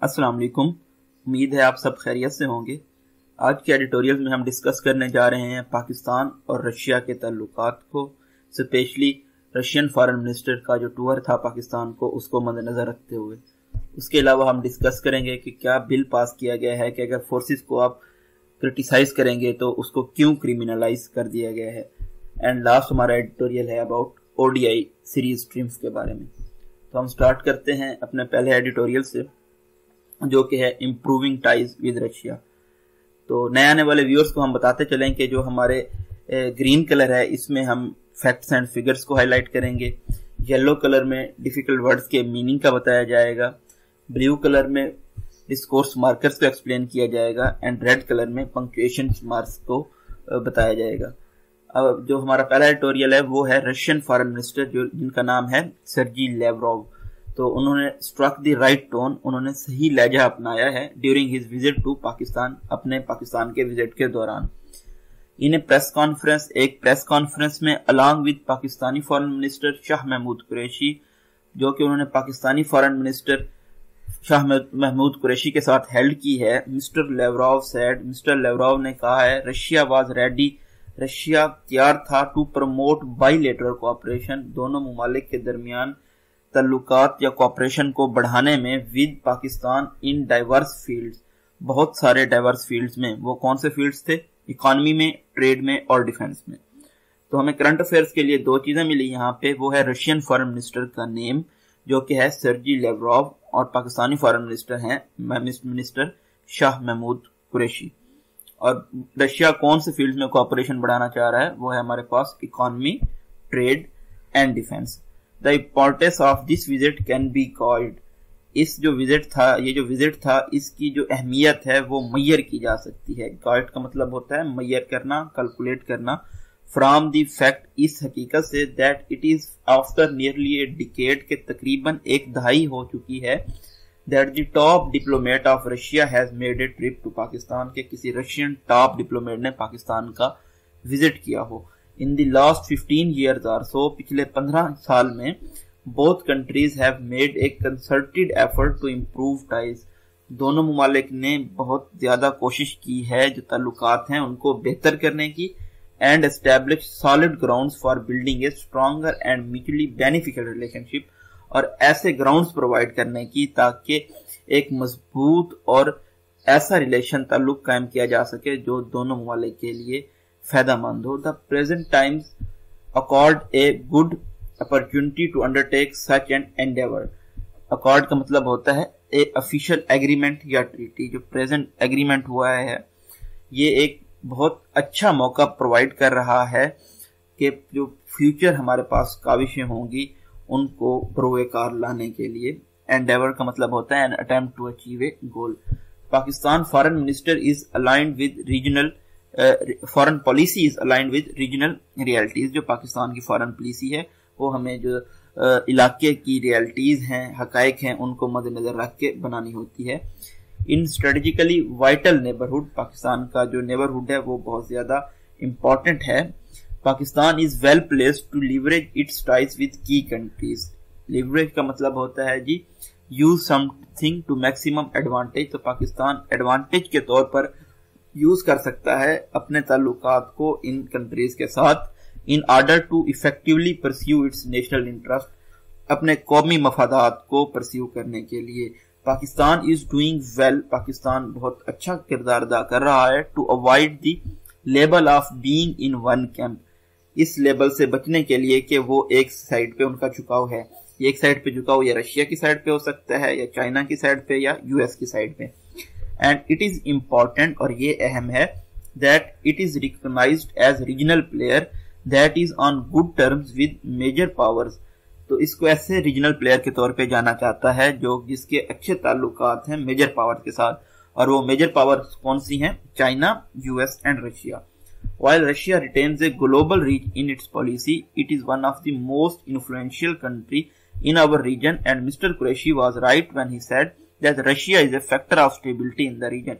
अस्सलाम वालेकुम। उम्मीद है आप सब खैरियत से होंगे। आज के एडिटोरियल में हम डिस्कस करने जा रहे हैं पाकिस्तान और रशिया के ताल्लुकात को, स्पेशली रशियन फॉरेन मिनिस्टर का जो टूर था पाकिस्तान को, उसको मद्देनजर रखते हुए। उसके अलावा हम डिस्कस करेंगे कि क्या बिल पास किया गया है कि अगर फोर्सेस को आप क्रिटिसाइज करेंगे तो उसको क्यों क्रिमिनलाइज कर दिया गया है। एंड लास्ट हमारा एडिटोरियल है अबाउट ODI सीरीज स्ट्रीम्स के बारे में। तो हम स्टार्ट करते हैं अपने पहले एडिटोरियल से, जो कि है इम्प्रूविंग टाइज विद रशिया। तो नए आने वाले व्यूअर्स को हम बताते चलें कि जो हमारे ग्रीन कलर है इसमें हम फैक्ट्स एंड फिगर्स को हाईलाइट करेंगे, येलो कलर में डिफिकल्ट वर्ड्स के मीनिंग का बताया जाएगा, ब्लू कलर में डिस्कोर्स मार्कर्स को एक्सप्लेन किया जाएगा एंड रेड कलर में पंक्चुएशन मार्क्स को बताया जाएगा। अब जो हमारा पहला एडिटोरियल है वो है रशियन फॉरेन मिनिस्टर जिनका नाम है सर्जी लेवरोव। तो उन्होंने स्ट्रक द राइट टोन, उन्होंने सही लहजा अपनाया है during his visit to Pakistan, अपने पाकिस्तान के विजिट के दौरान। इन ए प्रेस कॉन्फ्रेंस, एक प्रेस कॉन्फ्रेंस में along with Pakistani foreign minister Shah Mahmood Qureshi, जो कि उन्होंने पाकिस्तानी फॉरेन मिनिस्टर शाह महमूद कुरैशी के साथ हेल्ड की है। मिस्टर लेवरोव ने कहा है रशिया वाज रेडी, रशिया तैयार था टू प्रमोट बाइलेटरल कोऑपरेशन, दोनों ममालिक के दरमियान तल्लुकात या कोऑपरेशन को बढ़ाने में with Pakistan in diverse fields, बहुत सारे डाइवर्स फील्ड्स में। वो कौन से फील्ड्स थे? इकोनॉमी में, ट्रेड में और डिफेंस में। तो हमें करंट अफेयर्स के लिए दो चीजें मिली यहाँ पे, वो है रशियन फॉरेन मिनिस्टर का नेम जो कि है सर्जी लेवरोव और पाकिस्तानी फॉरेन मिनिस्टर हैं मिनिस्टर शाह महमूद कुरैशी। और रशिया कौन से फील्ड में कोऑपरेशन बढ़ाना चाह रहा है? वो है हमारे पास economy, trade and defence. The importance of this visit can be called, ये जो विजिट था इसकी जो अहमियत है वो मैयर की जा सकती है। गाइड का मतलब होता है मैयर करना, कैलकुलेट करना। फ्रॉम द फैक्ट, इस हकीकत से, that it is after nearly a decade के तकरीबन एक दहाई हो चुकी है, that the top diplomat of Russia has made a trip to Pakistan, के किसी रशियन टॉप डिप्लोमेट ने पाकिस्तान का विजिट किया हो। In the last 15 years or so, पिछले 15 साल में both countries have made a concerted effort to improve ties, दोनों ममालिक ने बहुत ज्यादा कोशिश की है जो ताल्लुकात हैं उनको बेहतर करने की, and establish solid grounds for building a stronger and mutually beneficial relationship, और ऐसे ग्राउंड्स प्रोवाइड करने की ताकि एक मजबूत और ऐसा रिलेशन ताल्लुक कायम किया जा सके जो दोनों ममालिक के लिए फायदेमंद हो। The present times accord a good opportunity to undertake such an endeavour. Accord का मतलब होता है ए ऑफिशियल एग्रीमेंट या ट्रीटी। जो प्रेजेंट एग्रीमेंट हुआ है ये एक बहुत अच्छा मौका प्रोवाइड कर रहा है कि जो फ्यूचर हमारे पास काविशें होंगी उनको बरोकार लाने के लिए। एंडेवर का मतलब होता है an attempt to achieve a goal. Pakistan foreign minister is aligned with regional foreign policy is aligned with regional realities. जो पाकिस्तान की फॉरेन पॉलिसी है वो हमें जो इलाके की रियलिटीज हैं, हकायक हैं, उनको मद्देनजर रख के बनानी होती है। In strategically vital neighbourhood, Pakistan का जो नेबरहुड है वो बहुत ज्यादा इंपॉर्टेंट है। Pakistan is well placed to leverage its ties with key countries. Leverage का मतलब होता है जी use something to maximum advantage. तो पाकिस्तान एडवांटेज के तौर पर यूज कर सकता है अपने ताल्लुकात को इन कंट्रीज के साथ, in order to effectively pursue its national interest, अपने कौमी मफादात को परस्यू करने के लिए। Pakistan is doing well, Pakistan बहुत अच्छा किरदार अदा कर रहा है। To avoid the label of being in one camp, इस लेबल से बचने के लिए कि वो एक साइड पे उनका झुकाव है। एक साइड पे झुकाव या रशिया की साइड पे हो सकता है या चाइना की साइड पे या यूएस की साइड पे। एंड इट इज इम्पॉर्टेंट, और ये अहम है, that it is recognised as regional player that is on good terms with major powers. तो इसको ऐसे रीजनल प्लेयर के तौर पे जाना चाहता है जो जिसके अच्छे ताल्लुकात हैं मेजर पावर के साथ, और वो मेजर पावर्स कौन सी हैं? China, US and Russia. While Russia retains a global reach in its policy, it is one of the most influential country in our region, and Mr. Qureshi was right when he said that Russia is a factor of stability in the region.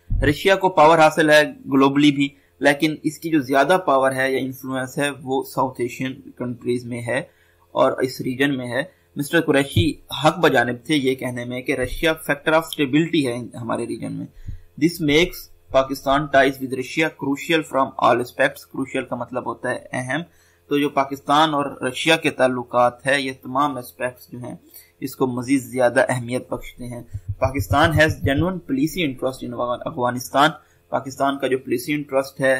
Russia को power हासिल है globally भी, लेकिन इसकी जो ज्यादा power है या इन्फ्लुएंस है वो साउथ एशियन कंट्रीज में है और इस रीजन में है। मिस्टर कुरैशी हक बजानिब थे ये कहने में कि रशिया फैक्टर ऑफ स्टेबिलिटी है हमारे रीजन में। This makes Pakistan ties with Russia crucial from all aspects. Crucial का मतलब होता है अहम। तो जो पाकिस्तान और रशिया के ताल्लुकात है ये तमाम एस्पेक्ट्स जो हैं इसको मजीद ज्यादा अहमियत बख्शते हैं। Pakistan has genuine policy interest in Afghanistan. Pakistan का जो पॉलिसी इंटरेस्ट है,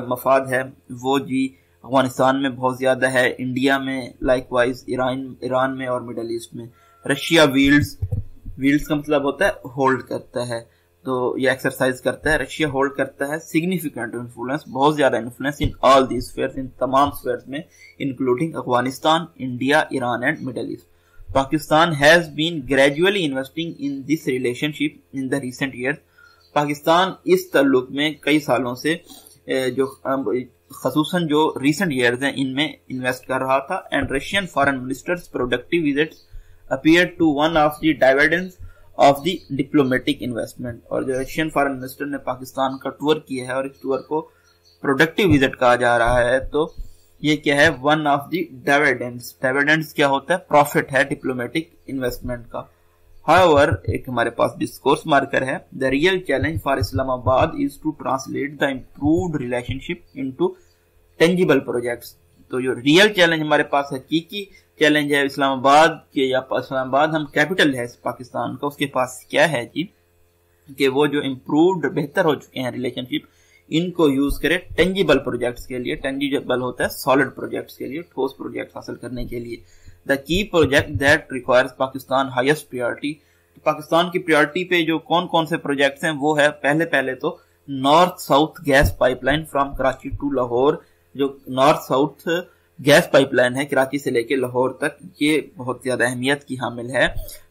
मफाद है, वो जी अफगानिस्तान में बहुत ज्यादा है, इंडिया में, लाइकवाइज ईरान में और मिडल ईस्ट में। रशिया वील्ड्स का मतलब होता है होल्ड करता है, तो ये एक्सरसाइज करता है। रशिया होल्ड करता है सिग्निफिकेंट इन्फ्लुएंस, बहुत ज्यादा influence in all these spheres, इन तमाम स्फीयर्स में, including Afghanistan, India, Iran and middle east. Pakistan has been gradually investing in this relationship in the recent years. Pakistan इस ताल्लुक में कई सालों से जो खसूसन जो रिसेंट ईयर्स हैं इनमें इन्वेस्ट कर रहा था। And Russian foreign ministers productive visits appear to one of the dividends of the diplomatic investment. और जो रशियन फॉरेन मिनिस्टर ने पाकिस्तान का टूर किया है और इस टूर को प्रोडक्टिव विजिट कहा जा रहा है, तो ये क्या है, one of the dividends. Dividends क्या होता है, प्रॉफिट है डिप्लोमेटिक इन्वेस्टमेंट का। However, एक हमारे पास डिस्कोर्स मार्कर है, the real challenge for Islamabad is to translate the improved relationship into tangible projects. तो जो रियल चैलेंज हमारे पास हकीकी चैलेंज है इस्लामाबाद के, या इस्लामाबाद हम कैपिटल है पाकिस्तान का, उसके पास क्या है जी कि वो जो इम्प्रूव्ड बेहतर हो चुके हैं रिलेशनशिप, इनको यूज करे टेंजिबल प्रोजेक्ट्स के लिए। टेंजिबल होता है सॉलिड प्रोजेक्ट्स के लिए, ठोस प्रोजेक्ट हासिल करने के लिए। The key project that requires Pakistan highest priority. तो पाकिस्तान की प्रायोरिटी पे जो कौन कौन से प्रोजेक्ट्स हैं वो है, पहले तो north south gas pipeline from Karachi to Lahore. जो नॉर्थ साउथ गैस पाइपलाइन है कराची से लेकर लाहौर तक, ये बहुत ज्यादा अहमियत की हामिल है।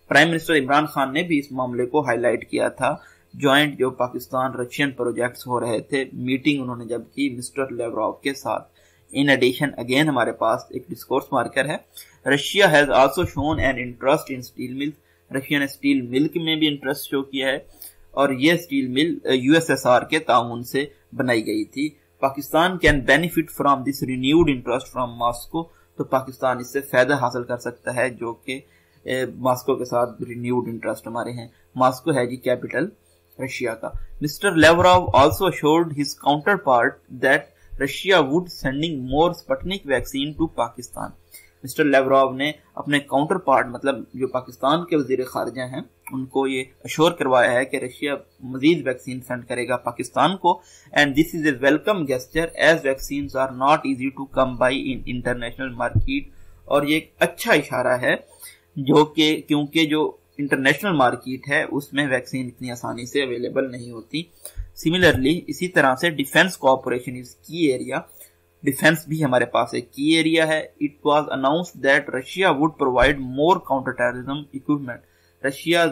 प्राइम मिनिस्टर इमरान खान ने भी इस मामले को हाईलाइट किया था। ज्वाइंट जो पाकिस्तान रशियन प्रोजेक्ट्स हो रहे थे, मीटिंग उन्होंने जब की मिस्टर लेवरॉव के साथ। इन एडिशन अगेन हमारे पास एक डिस्कोर्स मार्कर है, Russia has also shown an interest in steel mill. Russia ने स्टील मिल में भी इंटरेस्ट शो किया है और ये स्टील मिल यूएसएसआर के ताउन से बनाई गई थी। Pakistan can benefit from this renewed interest from Moscow. तो पाकिस्तान इससे फायदा हासिल कर सकता है, जो कि मॉस्को के साथ रिन्यूड इंटरेस्ट हमारे हैं। मॉस्को है जी कैपिटल रशिया का। Mister Lavrov also assured his counterpart that Russia would sending more Sputnik vaccine to Pakistan. Mister Lavrov ने अपने काउंटर पार्ट, मतलब जो पाकिस्तान के वजीर खारजा हैं, उनको ये अश्योर करवाया है कि रशिया मजीद वैक्सीन सेंड करेगा पाकिस्तान को। And this is a welcome gesture as vaccine are not easy to come by in international market. और ये एक अच्छा इशारा है जो कि क्योंकि जो इंटरनेशनल मार्केट है उसमें वैक्सीन इतनी आसानी से अवेलेबल नहीं होती। सिमिलरली इसी तरह से डिफेंस कोऑपरेशन इज की एरिया। डिफेंस भी हमारे पास एक की एरिया है। It was announced that Russia would provide more counter terrorism equipment. Russia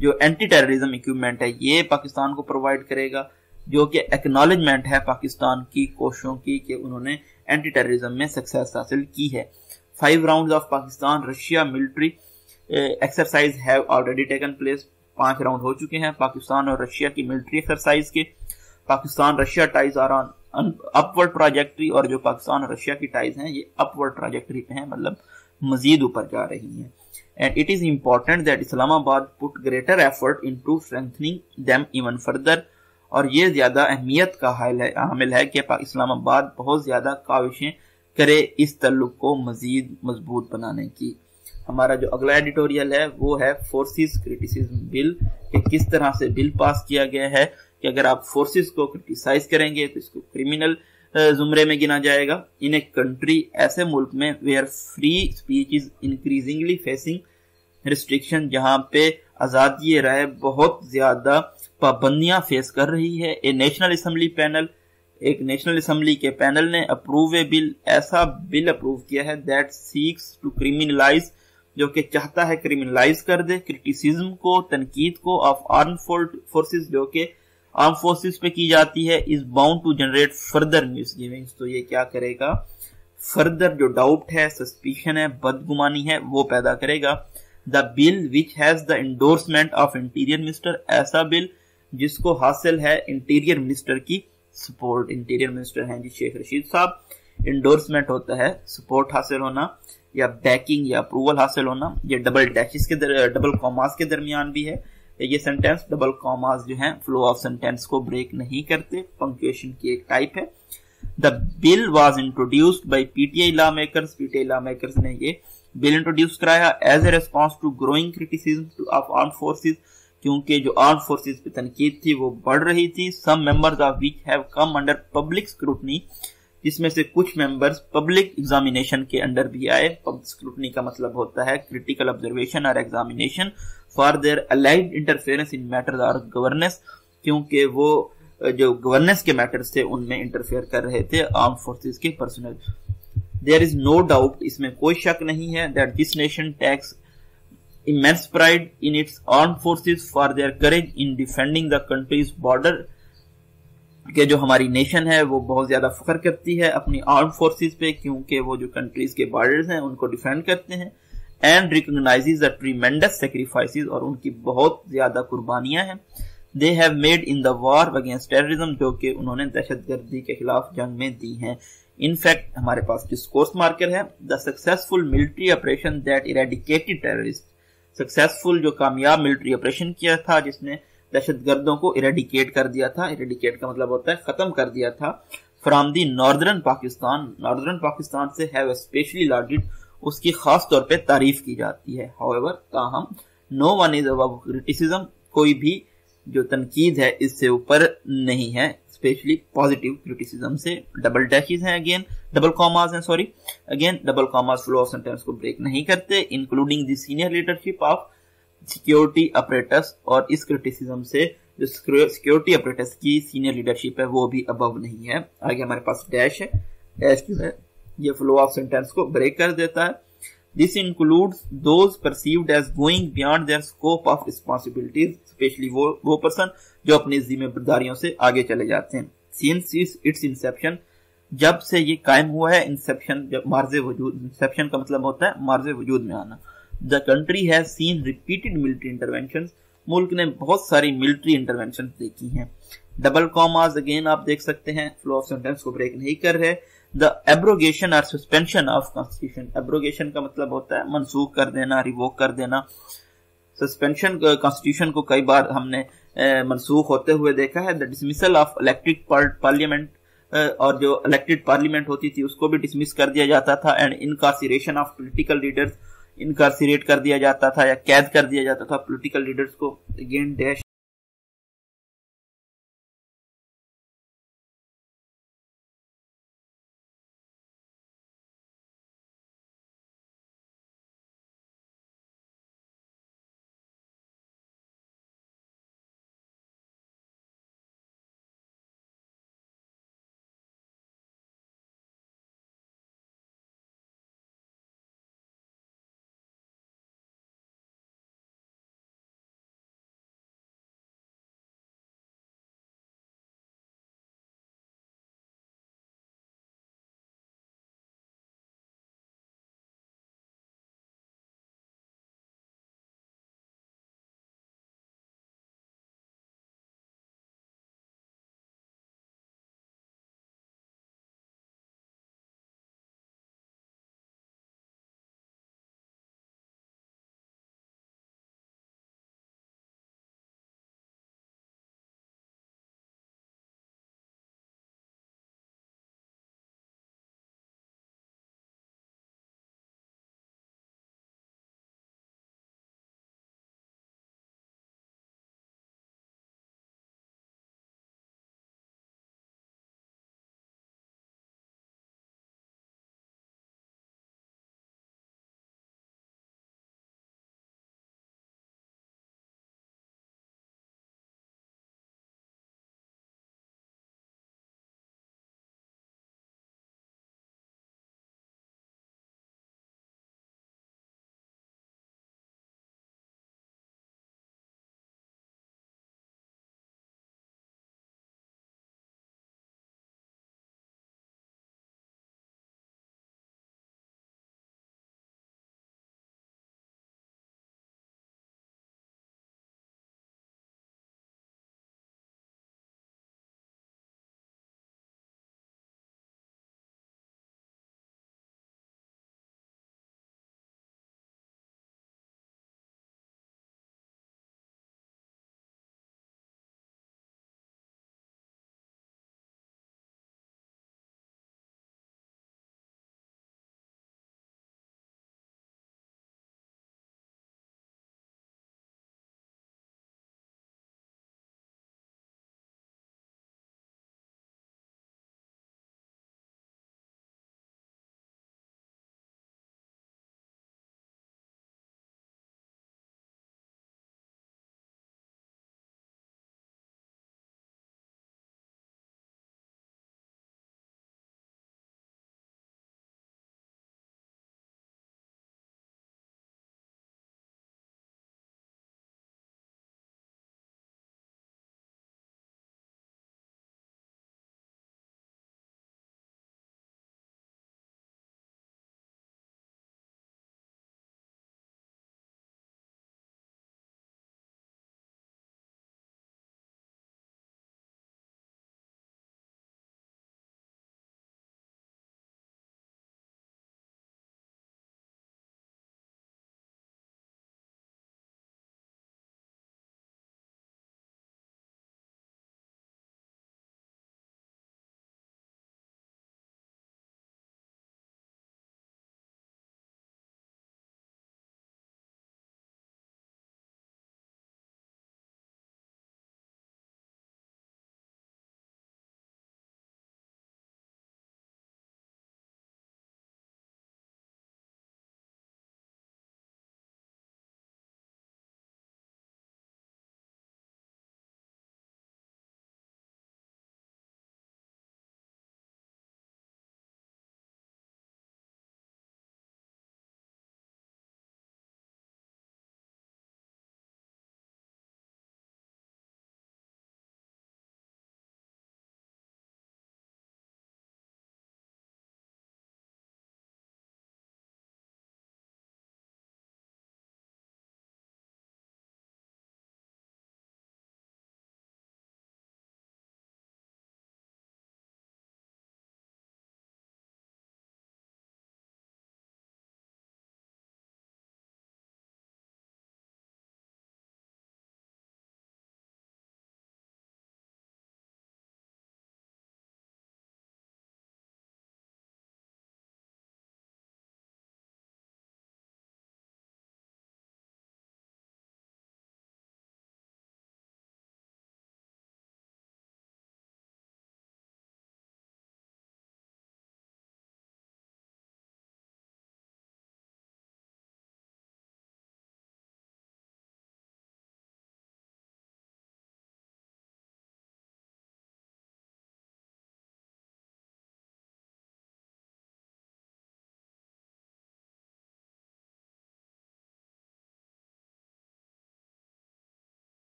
जो एंटी टेररिज्म इक्विपमेंट है ये पाकिस्तान को प्रोवाइड करेगा, जो कि एक्नॉलेजमेंट है पाकिस्तान की कोशिशों की कि उन्होंने एंटी टेररिज्म में सक्सेस हासिल की है। 5 round of Pakistan Russia military exercise have already taken place. 5 round हो चुके हैं पाकिस्तान और रशिया की मिलिट्री एक्सरसाइज के। Pakistan Russia ties are on upward trajectory, और जो पाकिस्तान और रशिया की टाइज हैं ये अपवर्ड ट्राजेक्टरी पे हैं, मतलब मजीद ऊपर जा रही हैं। And it is important that Islamabad put greater effort into strengthening them even further. और ये ज्यादा अहमियत का हामिल है कि इस्लामाबाद बहुत ज्यादा काविशें करे इस तल्लुक को मजीद मजबूत बनाने की। हमारा जो अगला एडिटोरियल है वो है फोर्सेस क्रिटिसिज्म बिल, कि किस तरह से बिल पास किया गया है कि अगर आप फोर्सेस को क्रिटिसाइज करेंगे तो इसको क्रिमिनल जुमरे में गिना जाएगा। इन ए कंट्री, ऐसे मुल्क में where free speech is increasingly facing restriction, जहां पे आजादी राय बहुत ज्यादा पाबंदियां फेस कर रही है। ए नेशनल असेंबली पैनल, एक नेशनल असेंबली के पैनल ने अप्रूव ए बिल, ऐसा बिल अप्रूव किया है दैट सीक्स टू क्रिमिनलाइज, जो कि चाहता है क्रिमिनलाइज कर दे क्रिटिसिज्म को, तनकीद को ऑफ आर्म फोर्सेस, जो कि आर्म फोर्सेस पे की जाती है, is bound to generate further misgivings. तो ये क्या करेगा, फर्दर जो डाउट है, सस्पिशन है, बदगुमानी है, वो पैदा करेगा। The bill which has the endorsement of interior minister, ऐसा बिल जिसको हासिल है इंटीरियर मिनिस्टर की सपोर्ट। इंटीरियर मिनिस्टर हैं जी शेख रशीद साहब। इंडोर्समेंट होता है सपोर्ट हासिल होना। या बैकिंग या अप्रूवल हासिल होना। ये डबल कॉमास के दरमियान भी है ये सेंटेंस। डबल कॉमास जो है फ्लो ऑफ सेंटेंस को ब्रेक नहीं करते, पंक्चुएशन की एक टाइप है। The bill was introduced by PTI law makers, PTI law makers ने ये बिल इंट्रोड्यूस कराया as a response to growing criticism of armed forces, क्योंकि जो आर्म्ड फोर्सेस पे तनकीद थी वो बढ़ रही थी। Some members of which have come under public scrutiny, जिसमें से कुछ मेंबर्स पब्लिक एग्जामिनेशन के अंडर भी आए। पब्लिक स्क्रूटनी का मतलब होता है क्रिटिकल ऑब्जर्वेशन और examination for their allied interference in matters और गवर्नेंस, क्योंकि वो जो गवर्नेंस के मैटर्स थे उनमें इंटरफेयर कर रहे थे आर्म फोर्सेस के personal. There is no doubt, इसमें कोई शक नहीं है, that this nation takes immense pride in its armed forces for their courage in defending the country's border, कि जो हमारी नेशन है वो बहुत ज्यादा फख्र करती है अपनी आर्म फोर्सेस पे, क्योंकि वो जो कंट्रीज के बॉर्डर्स हैं उनको डिफेंड करते हैं। And recognises the tremendous sacrifices, और उनकी बहुत ज्यादा कुर्बानियां हैं। They have made in the war against terrorism, जो कि उन्होंने दहशतगर्दी के खिलाफ जंग में दी हैं। इनफैक्ट हमारे पास डिस्कोर्स मार्कर है, the successful military operation that eradicated terrorist, successful जो कामयाब मिलिट्री ऑपरेशन किया था जिसने दहशतगर्दों को इरेडिकेट कर दिया था, इरेडिकेट का मतलब होता है खत्म कर दिया था, from the northern Pakistan, northern Pakistan से हैव स्पेशली लॉर्डेड, उसकी खास तौर पे तारीफ की जाती है। हाउएवर, ताहम no one is above criticism, कोई भी जो तनकीद है इससे ऊपर नहीं है, स्पेशली पॉजिटिव क्रिटिसिज्म से। डबल डैशेस हैं अगेन, डबल कॉमास हैं sorry, again double commas flow of sentence को ब्रेक नहीं करते। Including the senior leadership of security apparatus, और इस क्रिटिसिज्म से जो सिक्योरिटी अपरेटस की सीनियर लीडरशिप है वो भी अबव नहीं है। आगे हमारे पास डैश है, डैश जो है ये फ्लो ऑफ सेंटेंस को ब्रेक कर देता है। This includes those perceived as going beyond their scope of responsibilities, specially वो पर्सन जो अपनी जिम्मेदारियों से आगे चले जाते हैं। Since its inception, जब से ये कायम हुआ है, इंसेप्शन जब मार्ज़े वजूद, इंसेप्शन का मतलब होता है मार्ज़े वजूद में आना। The country has seen repeated military interventions, मुल्क ने बहुत सारी मिलिट्री इंटरवेंशन देखी हैं। डबल कॉमास अगेन आप देख सकते हैं फ्लो ऑफ सेंटेंस को ब्रेक नहीं कर रहे। द एब्रोगेशन और सस्पेंशन ऑफ कॉन्स्टिट्यूशन, एब्रोगेशन का मतलब होता है मनसूख कर देना, रिवोक कर देना। सस्पेंशन कॉन्स्टिट्यूशन को कई बार हमने मनसूख होते हुए देखा है। The dismissal of elected parliament, और जो इलेक्टेड पार्लियामेंट होती थी उसको भी डिसमिस कर दिया जाता था। एंड इनकार्सिरेशन ऑफ पॉलिटिकल लीडर्स, इनकार्सिरेट कर दिया जाता था या कैद कर दिया जाता था पॉलिटिकल लीडर्स को। Again dash